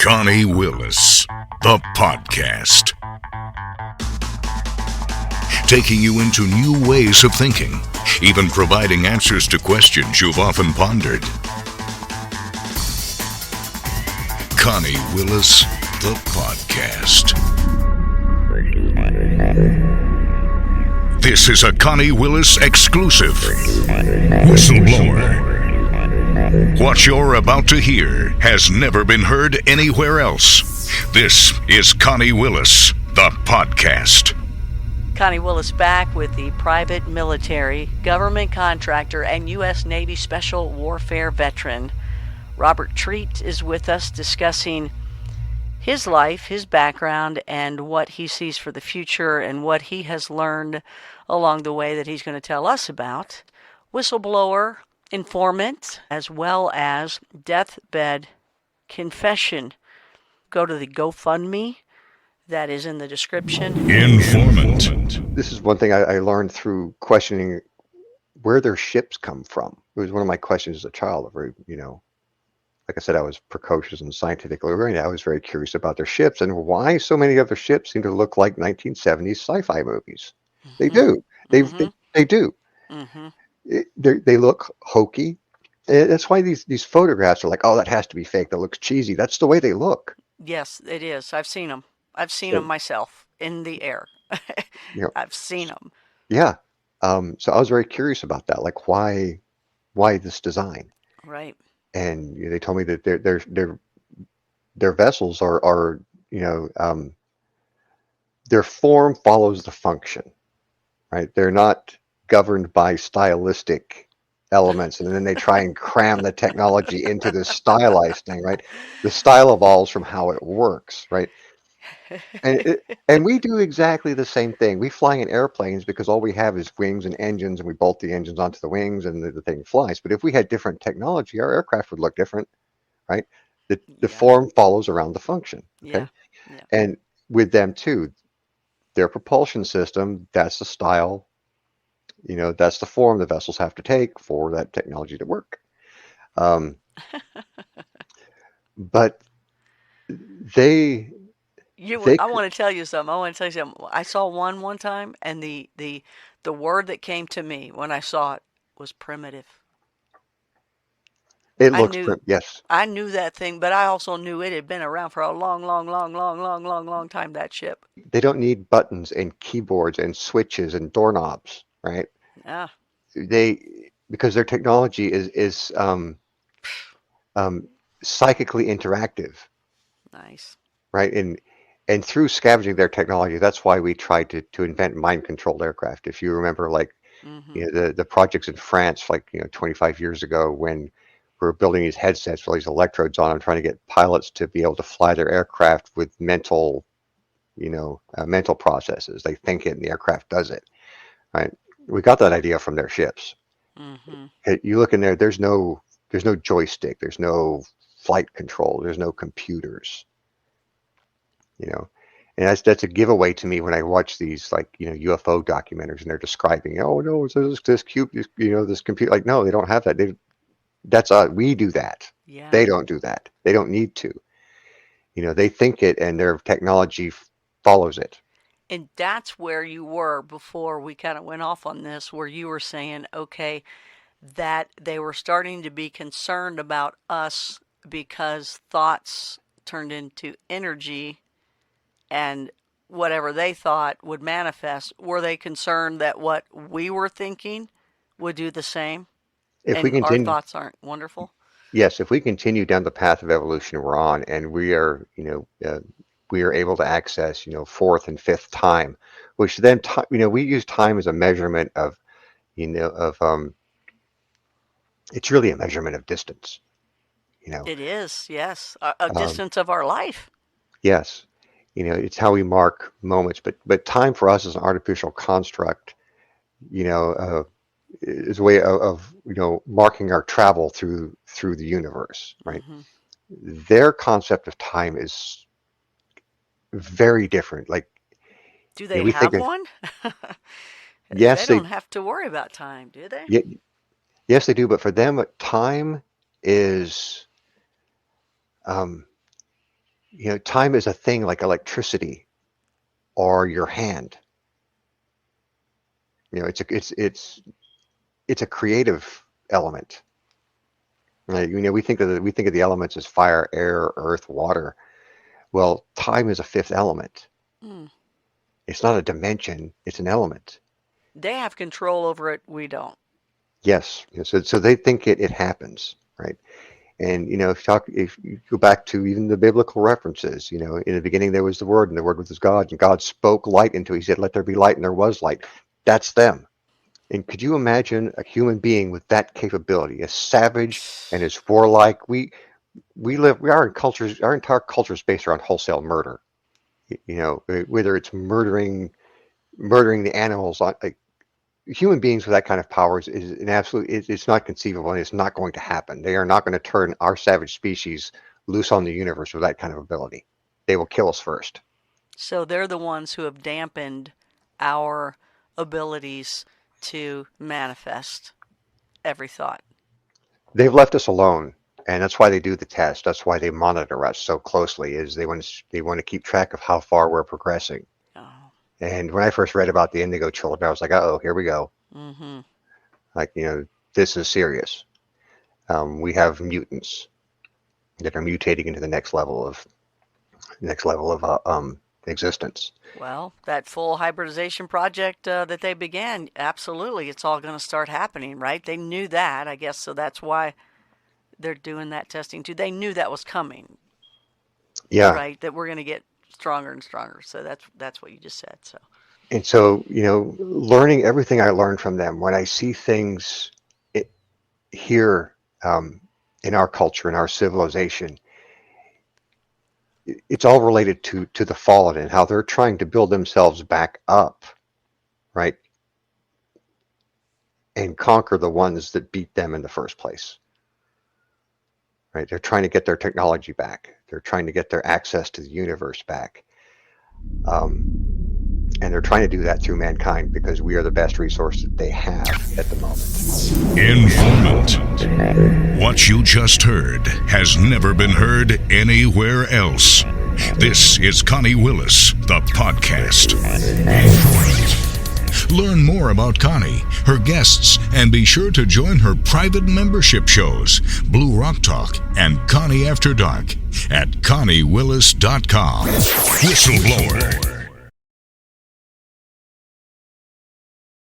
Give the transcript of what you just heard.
Connie Willis, the podcast. Taking you into new ways of thinking, even providing answers to questions you've often pondered. Connie Willis, the podcast. This is a Connie Willis exclusive. Whistleblower. What you're about to hear has never been heard anywhere else. This is Connie Willis, the podcast. Connie Willis back with the private military, government contractor, and U.S. Navy Special Warfare veteran. Robert Treat is with us discussing his life, his background, and what he sees for the future and what he has learned along the way that he's going to tell us about. Whistleblower, informant, as well as deathbed confession. Go to the GoFundMe that is in the description. Informant. This is one thing I learned through questioning where their ships come from. It was one of my questions as a child. Like I said, I was precocious and scientifically oriented. I was very curious about their ships and why so many of their ships seem to look like 1970s sci-fi movies. Mm-hmm. They do. They do. Mm-hmm. They look hokey. That's why these photographs are like, oh, that has to be fake. That looks cheesy. That's the way they look. Yes, it is. I've seen them. I've seen them myself in the air. I've seen them. Yeah. So I was very curious about that. Like, why this design? Right. And they told me that their vessels are their form follows the function, right? They're not governed by stylistic elements, and then they try and cram the technology into this stylized thing, right? The style evolves from how it works, right? And we do exactly the same thing. We fly in airplanes because all we have is wings and engines, and we bolt the engines onto the wings, and the thing flies. But if we had different technology, our aircraft would look different, right? The form follows around the function. Okay? Yeah. And with them too, their propulsion system, that's the style. That's the form the vessels have to take for that technology to work. But I want to tell you something. I saw one time, and the word that came to me when I saw it was primitive. It looks yes. I knew that thing, but I also knew it had been around for a long time, that ship. They don't need buttons and keyboards and switches and doorknobs, right? Yeah. Because their technology is psychically interactive. Nice. Right? And through scavenging their technology, that's why we tried to invent mind-controlled aircraft. If you remember, the projects in France, 25 years ago, when we were building these headsets with these electrodes on them, trying to get pilots to be able to fly their aircraft with mental processes. They think it, and the aircraft does it. Right? We got that idea from their ships. Mm-hmm. You look in there. There's no joystick. There's no flight control. There's no computers. And that's a giveaway to me when I watch these UFO documentaries, and they're describing, oh no, this cube, this computer. Like, no, they don't have that. That's we do that. Yeah. They don't do that. They don't need to. They think it, and their technology follows it. And that's where you were before we kind of went off on this, where you were saying, okay, that they were starting to be concerned about us because thoughts turned into energy, and whatever they thought would manifest. Were they concerned that what we were thinking would do the same? If we continue, our thoughts aren't wonderful? Yes, if we continue down the path of evolution we're on, and we are able to access, fourth and fifth time, which then, we use time as a measurement of, it's really a measurement of distance. It is, yes, a distance of our life. Yes. It's how we mark moments, but time for us is an artificial construct, is a way of marking our travel through the universe, right? Mm-hmm. Their concept of time is very different. Like, do they have one? Yes, they don't have to worry about time, do they? Yeah, yes, they do. But for them, time is time is a thing like electricity or your hand. It's a creative element. Right? We think of the elements as fire, air, earth, water. Well, time is a fifth element. Mm. It's not a dimension, it's an element. They have control over it, we don't. Yes. So they think it happens, right? And if you go back to even the biblical references, in the beginning there was the Word, and the Word was God, and God spoke light into it. He said, "Let there be light," and there was light. That's them. And could you imagine a human being with that capability, as savage and as warlike? Our entire culture is based around wholesale murder. Whether it's murdering the animals, human beings with that kind of power is an absolute. It's not conceivable, and it's not going to happen. They are not going to turn our savage species loose on the universe with that kind of ability. They will kill us first. So they're the ones who have dampened our abilities to manifest every thought. They've left us alone, and that's why they do the test. That's why they monitor us so closely. Is they want to keep track of how far we're progressing. Oh. And when I first read about the indigo children, I was like, "Uh-oh, here we go." Mm-hmm. This is serious. We have mutants that are mutating into the next level of existence. Well, that full hybridization project that they began, absolutely, it's all going to start happening, right? They knew that, I guess, so that's why they're doing that testing too. They knew that was coming. Yeah. Right, that we're going to get stronger and stronger. So that's what you just said. So. And so, learning everything I learned from them, when I see things here in our culture, in our civilization, it's all related to the fallen and how they're trying to build themselves back up, right? And conquer the ones that beat them in the first place, right? They're trying to get their technology back. They're trying to get their access to the universe back. And they're trying to do that through mankind because we are the best resource that they have at the moment. Informant. What you just heard has never been heard anywhere else. This is Connie Willis, the podcast. Informant. Learn more about Connie, her guests, and be sure to join her private membership shows, Blue Rock Talk and Connie After Dark, at ConnieWillis.com. Whistleblower.